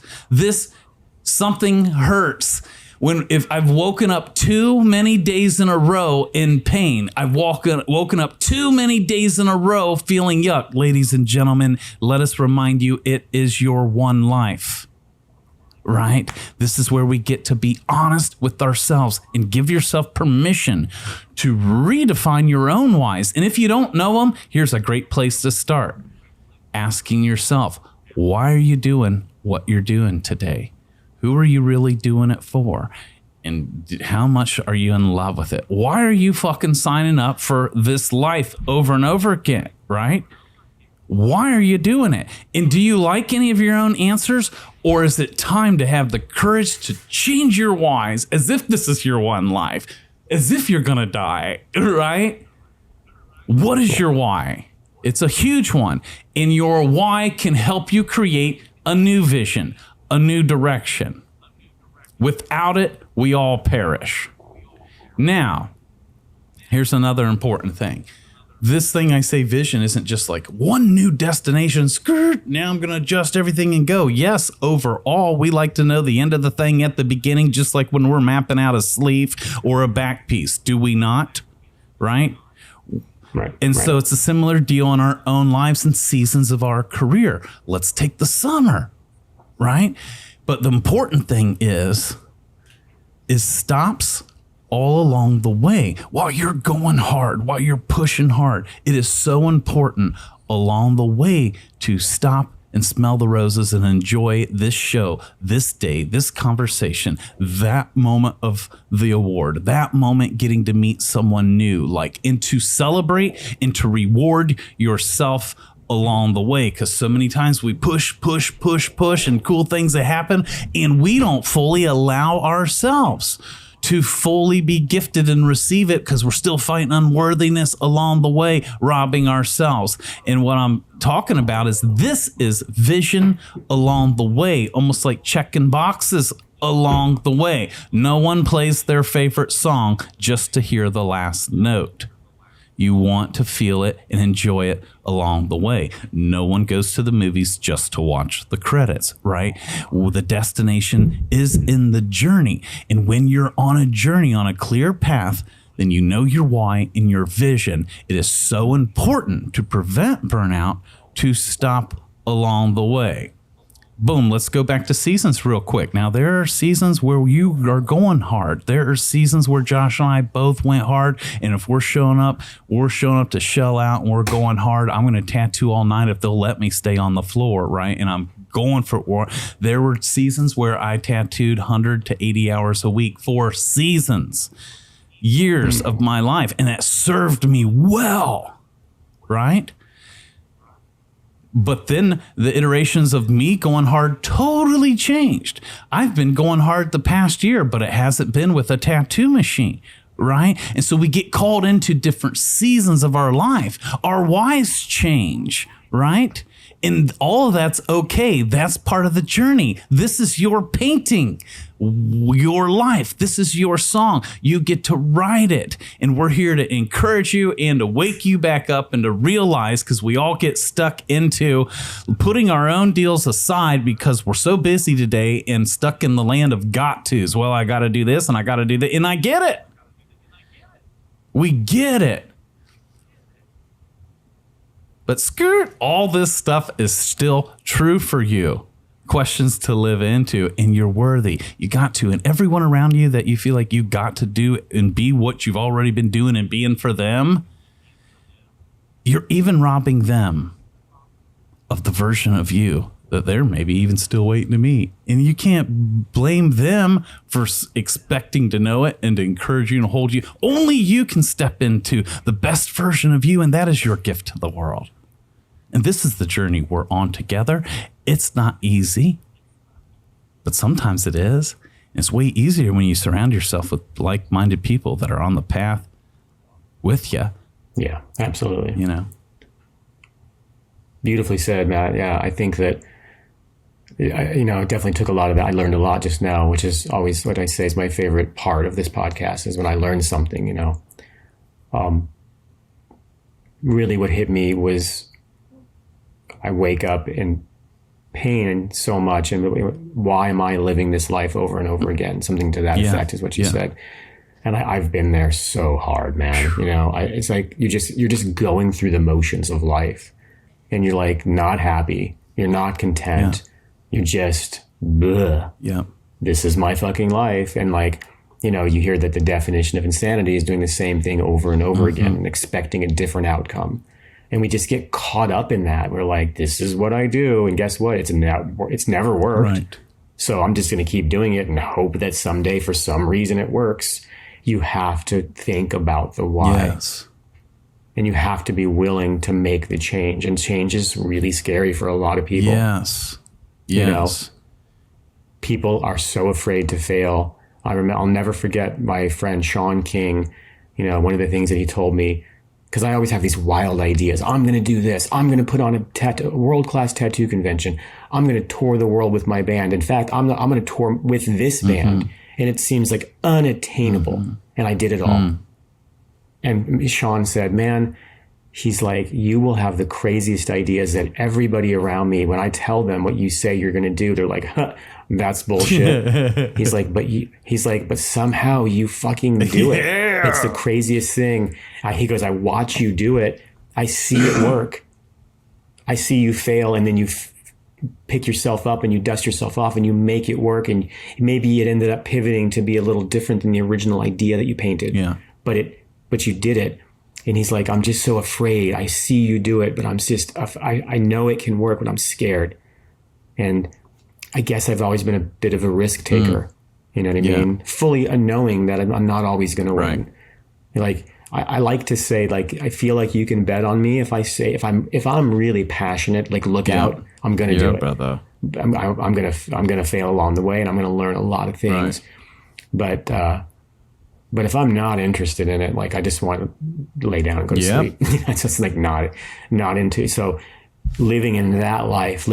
Something hurts. If I've woken up too many days in a row in pain, I've woken up too many days in a row feeling yuck. Ladies and gentlemen, let us remind you, it is your one life. Right? This is where we get to be honest with ourselves and give yourself permission to redefine your own whys. And if you don't know them, here's a great place to start. Asking yourself, why are you doing what you're doing today? Who are you really doing it for? And how much are you in love with it? Why are you fucking signing up for this life over and over again, right? Why are you doing it? And do you like any of your own answers? Or is it time to have the courage to change your whys as if this is your one life, as if you're going to die, right? What is your why? It's a huge one. And your why can help you create a new vision, a new direction. Without it, we all perish. Now, here's another important thing. This thing I say vision isn't just like one new destination, skirt, now I'm going to adjust everything and go. Yes, overall, we like to know the end of the thing at the beginning, just like when we're mapping out a sleeve or a back piece. Do we not? Right? Right. And so it's a similar deal in our own lives and seasons of our career. Let's take the summer, right? But the important thing is stops all along the way while you're going hard, while you're pushing hard. It is so important along the way to stop and smell the roses and enjoy this show, this day, this conversation, that moment of the award, that moment getting to meet someone new, and to celebrate and to reward yourself along the way. Because so many times we push and cool things that happen, and we don't fully allow ourselves to fully be gifted and receive it because we're still fighting unworthiness along the way, robbing ourselves. And what I'm talking about is this is vision along the way, almost like checking boxes along the way. No one plays their favorite song just to hear the last note. You want to feel it and enjoy it along the way. No one goes to the movies just to watch the credits, right? Well, the destination is in the journey. And when you're on a journey, on a clear path, then you know your why and your vision. It is so important to prevent burnout, to stop along the way. Boom, let's go back to seasons real quick. Now, there are seasons where you are going hard. There are seasons where Josh and I both went hard. And if we're showing up to shell out and we're going hard. I'm going to tattoo all night if they'll let me stay on the floor, right? And I'm going for it. There were seasons where I tattooed 100 to 80 hours a week for seasons, years of my life. And that served me well, right? But then the iterations of me going hard totally changed. I've been going hard the past year, but it hasn't been with a tattoo machine, right? And so we get called into different seasons of our life. Our whys change, right? And all of that's okay. That's part of the journey. This is your painting, your life. This is your song. You get to write it. And we're here to encourage you and to wake you back up and to realize, because we all get stuck into putting our own deals aside because we're so busy today and stuck in the land of got tos. Well, I got to do this and I got to do that. And I get it. We get it. But skirt, all this stuff is still true for you. questions to live into, and you're worthy. You got to. And everyone around you that you feel like you got to do and be what you've already been doing and being for them, you're even robbing them of the version of you that they're maybe even still waiting to meet. And you can't blame them for expecting to know it and to encourage you and hold you. Only you can step into the best version of you, and that is your gift to the world. And this is the journey we're on together. It's not easy, but sometimes it is. And it's way easier when you surround yourself with like-minded people that are on the path with you. Yeah, absolutely. You know? Beautifully said, Matt. Yeah, I think that, it definitely took a lot of that. I learned a lot just now, which is always what I say is my favorite part of this podcast, is when I learn something, really what hit me was I wake up in pain so much, and why am I living this life over and over again? Something to that effect is what you said. And I've been there so hard, man. It's like you're just going through the motions of life, and you're like not happy. You're not content. Yeah. You're just, bleh. Yeah. This is my fucking life. And you hear that the definition of insanity is doing the same thing over and over again and expecting a different outcome. And we just get caught up in that. We're like, this is what I do. And guess what? It's never worked. Right. So I'm just going to keep doing it and hope that someday for some reason it works. You have to think about the why. Yes. And you have to be willing to make the change. And change is really scary for a lot of people. Yes. Yes. People are so afraid to fail. I'll never forget my friend Sean King. One of the things that he told me, because I always have these wild ideas. I'm going to do this. I'm going to put on a world-class tattoo convention. I'm going to tour the world with my band. In fact, I'm going to tour with this band. And it seems like unattainable. And I did it all. And Sean said, man, he's like, you will have the craziest ideas that everybody around me, when I tell them what you say you're going to do, they're like, huh, that's bullshit. He's like, but somehow you fucking do it. Yeah. It's the craziest thing. He goes, I watch you do it. I see it work. I see you fail, and then you pick yourself up and you dust yourself off and you make it work. And maybe it ended up pivoting to be a little different than the original idea that you painted. Yeah. But you did it. And he's like, I'm just so afraid. I see you do it, but I know it can work, but I'm scared. And I guess I've always been a bit of a risk taker. You know what I mean? Fully knowing that I'm not always going to win. Like, I like to say, like, I feel like you can bet on me if I'm really passionate, like, look out, I'm going to do it. Brother. I'm going to fail along the way, and I'm going to learn a lot of things. Right. But if I'm not interested in it, like, I just want to lay down and go to sleep. It's just like not into it. So living in that life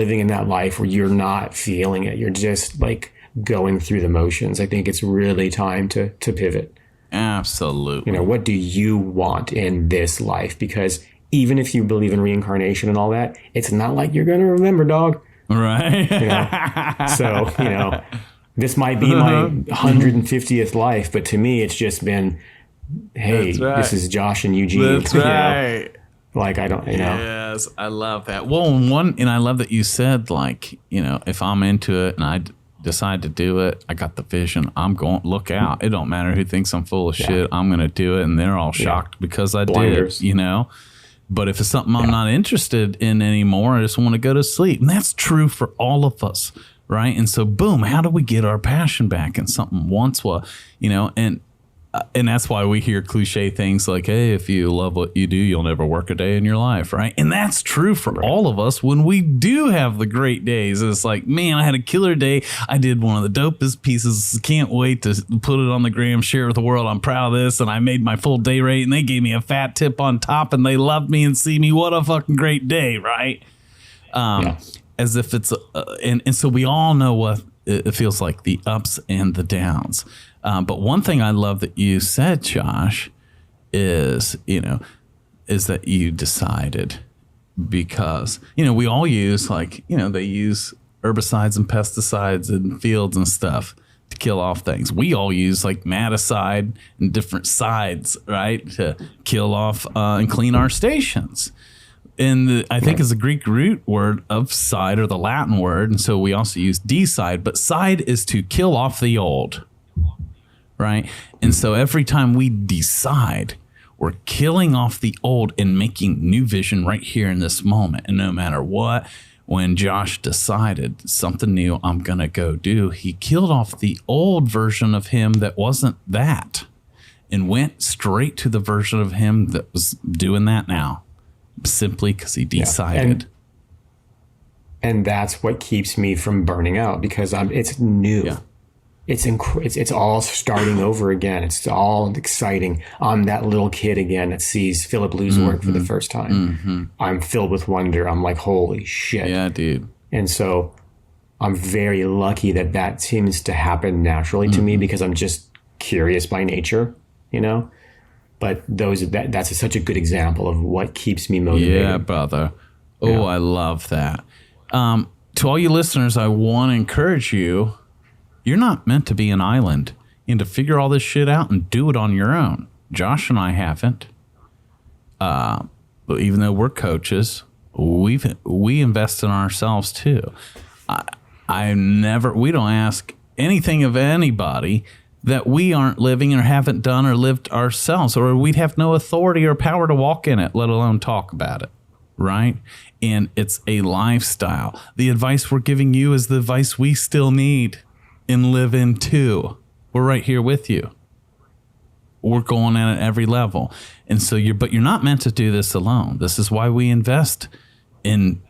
where you're not feeling it, you're just like going through the motions. I think it's really time to pivot. Absolutely. What do you want in this life? Because even if you believe in reincarnation and all that, it's not like you're going to remember, dog. Right. So, this might be my 150th life, but to me, it's just been, hey, this is Josh and Eugene. That's right. Like, I don't, Yes, I love that. Well, and I love that you said, like, if I'm into it and I decide to do it, I got the vision. I'm going, look out. It don't matter who thinks I'm full of shit. I'm going to do it. And they're all shocked because I Blinders. did, But if it's something I'm not interested in anymore, I just want to go to sleep. And that's true for all of us. Right. And so, boom, how do we get our passion back in something once? Well, and that's why we hear cliche things like, hey, if you love what you do, you'll never work a day in your life. Right. And that's true for all of us when we do have the great days. It's like, man, I had a killer day. I did one of the dopest pieces. Can't wait to put it on the gram, share it with the world. I'm proud of this. And I made my full day rate and they gave me a fat tip on top and they loved me and see me. What a fucking great day. Right. As if it's and so we all know what it feels like, the ups and the downs. But one thing I love that you said, Josh, is that you decided, because we all use they use herbicides and pesticides in fields and stuff to kill off things. We all use like maticide and different sides, right, to kill off and clean our stations. I think is the Greek root word of side, or the Latin word. And so we also use decide, but side is to kill off the old, right? And so every time we decide, we're killing off the old and making new vision right here in this moment. And no matter what, when Josh decided something new I'm going to go do, he killed off the old version of him that wasn't that and went straight to the version of him that was doing that now, simply because he decided. Yeah. And that's what keeps me from burning out, because it's new. Yeah. It's all starting over again. It's all exciting. I'm that little kid again that sees Philip Liu's work for the first time. I'm filled with wonder. I'm like, holy shit. Yeah, dude. And so I'm very lucky that seems to happen naturally to me, because I'm just curious by nature, you know? But that's such a good example of what keeps me motivated. Yeah, brother. Oh, yeah. I love that. To all you listeners, I want to encourage you. You're not meant to be an island and to figure all this shit out and do it on your own. Josh and I haven't. But even though we're coaches, we invest in ourselves too. We don't ask anything of anybody that we aren't living or haven't done or lived ourselves, or we'd have no authority or power to walk in it, let alone talk about it. Right? And it's a lifestyle. The advice we're giving you is the advice we still need and live in too. We're right here with you. We're going at every level. And so but you're not meant to do this alone. This is why we invest in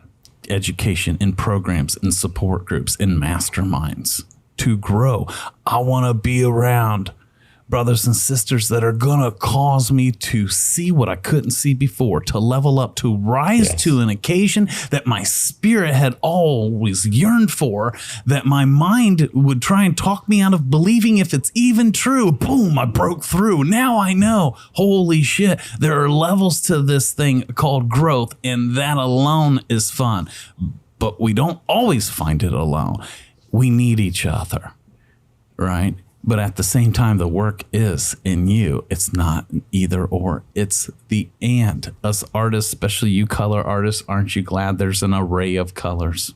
education, in programs, in support groups, in masterminds to grow. I want to be around brothers and sisters that are going to cause me to see what I couldn't see before, to level up, to rise to an occasion that my spirit had always yearned for, that my mind would try and talk me out of believing if it's even true. Boom, I broke through. Now I know, holy shit, there are levels to this thing called growth, and that alone is fun. But we don't always find it alone. We need each other, right? But at the same time, the work is in you. It's not an either or. It's the and. Us artists, especially you color artists, aren't you glad there's an array of colors,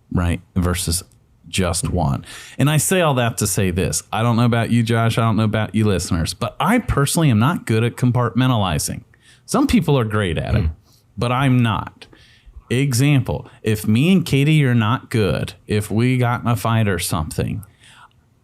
right? Versus just one. And I say all that to say this. I don't know about you, Josh. I don't know about you listeners. But I personally am not good at compartmentalizing. Some people are great at it, but I'm not. Example, if me and Katie are not good, if we got in a fight or something,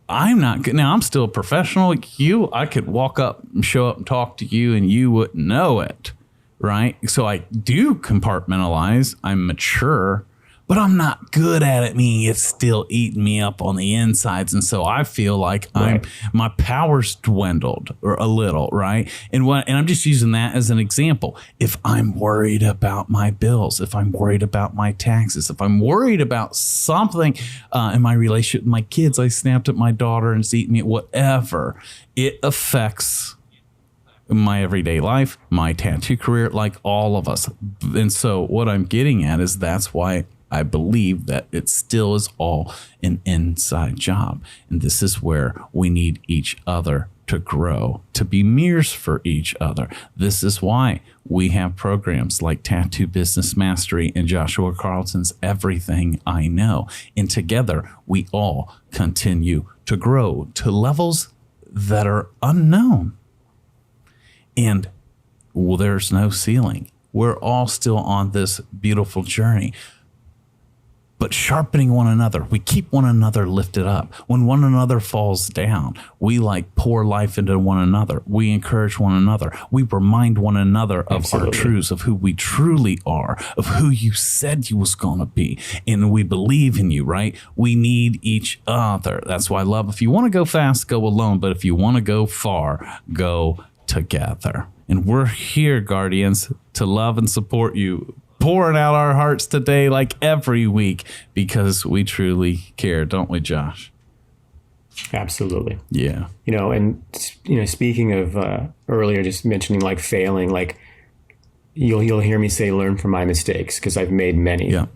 I'm not good. Now, I'm still a professional like you. I could walk up and show up and talk to you and you wouldn't know it, right? So I do compartmentalize. I'm mature, but I'm not good at it, meaning it's still eating me up on the insides. And so I feel like my power's dwindled or a little, right? And I'm just using that as an example. If I'm worried about my bills, if I'm worried about my taxes, if I'm worried about something in my relationship with my kids, I snapped at my daughter and it's eating me, whatever, it affects my everyday life, my tattoo career, like all of us. And so what I'm getting at is that's why I believe that it still is all an inside job. And this is where we need each other to grow, to be mirrors for each other. This is why we have programs like Tattoo Business Mastery and Joshua Carlton's Everything I Know. And together, we all continue to grow to levels that are unknown. And there's no ceiling. We're all still on this beautiful journey. But sharpening one another, we keep one another lifted up. When one another falls down, we pour life into one another. We encourage one another. We remind one another of our truths, of who we truly are, of who you said you was going to be. And we believe in you, right? We need each other. That's why I love, if you want to go fast, go alone. But if you want to go far, go together. And we're here, Guardians, to love and support you, pouring out our hearts today like every week because we truly care, don't we, Josh? Absolutely. Yeah. And speaking of earlier, just mentioning like failing, like you'll hear me say learn from my mistakes because I've made many. Yeah.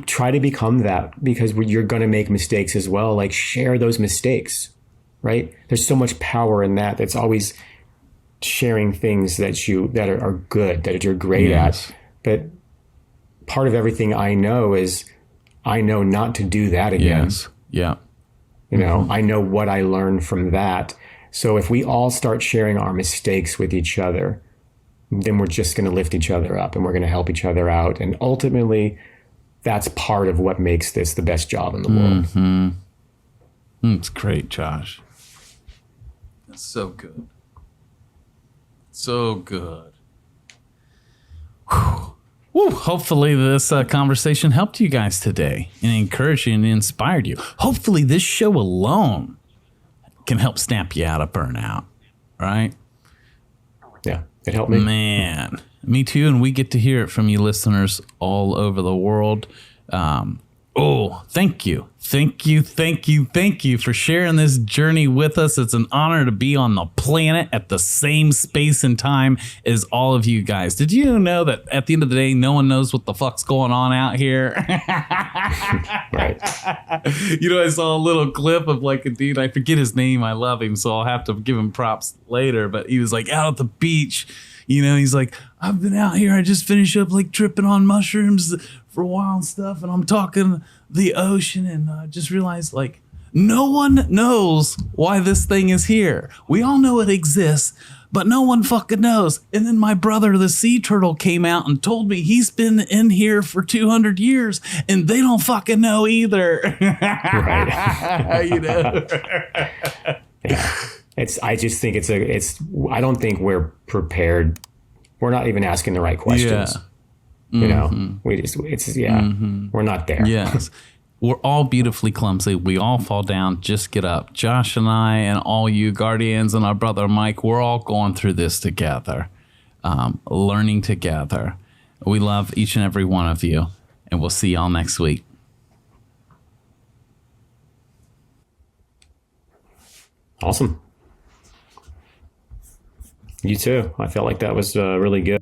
Try to become that, because you're going to make mistakes as well. Like share those mistakes, right? There's so much power in that. That's always sharing things that are good, that you're great at. But part of everything I know is I know not to do that again. Yes. Yeah. You know, I know what I learned from that. So if we all start sharing our mistakes with each other, then we're just going to lift each other up and we're going to help each other out. And ultimately, that's part of what makes this the best job in the world. It's great, Josh. That's so good. So good. Whew. Woo. Hopefully this conversation helped you guys today and encouraged you and inspired you. Hopefully this show alone can help snap you out of burnout, right? Yeah, it helped me. Man, me too. And we get to hear it from you listeners all over the world. Thank you. Thank you for sharing this journey with us. It's an honor to be on the planet at the same space and time as all of you guys. Did you know that at the end of the day, no one knows what the fuck's going on out here? Right. You know, I saw a little clip of like a dude, I forget his name. I love him, so I'll have to give him props later. But he was like out at the beach. You know, he's like, I've been out here. I just finished up like tripping on mushrooms for a while and stuff. And I'm talking the ocean and I just realized like no one knows why this thing is here. We all know it exists, but no one fucking knows. And then my brother, the sea turtle, came out and told me he's been in here for 200 years and they don't fucking know either. Right. You know? Yeah. I just think I don't think we're prepared. We're not even asking the right questions. Yeah. You know, we're not there. Yes. We're all beautifully clumsy. We all fall down. Just get up. Josh and I and all you guardians and our brother Mike, we're all going through this together, learning together. We love each and every one of you, and we'll see y'all next week. Awesome. You too. I felt like that was really good.